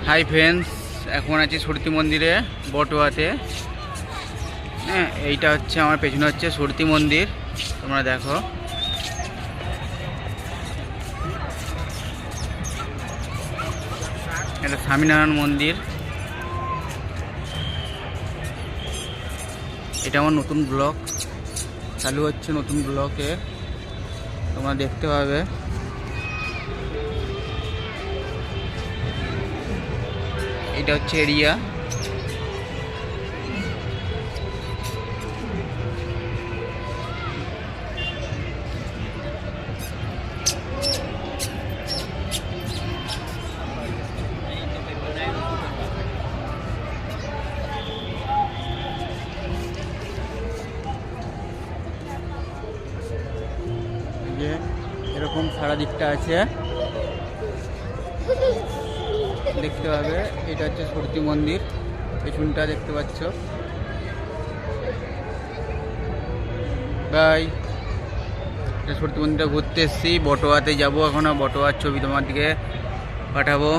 Hi friends, এখন আছি সরতী মন্দিরে বটুয়াতে। হ্যাঁ, এইটা হচ্ছে আমার পেছনে হচ্ছে সরতী মন্দির, তোমরা দেখো। এটা স্বামীনারায়ণ মন্দির। এটা আমার নতুন ব্লগ চালু হচ্ছে, নতুন ব্লগে তোমরা দেখতে পাবে। এটা হচ্ছে এরিয়া। এরকম সারা দিকটা আছে, দেখতে পাবে। এটা হচ্ছে সরতী মন্দির, পেছনটা দেখতে পাচ্ছ। বাই, এটা সরতী মন্দিরটা ঘুরতে এসেছি। বটুয়াতে যাবো, এখনো বটুয়ার ছবি তোমার দিকে পাঠাবো।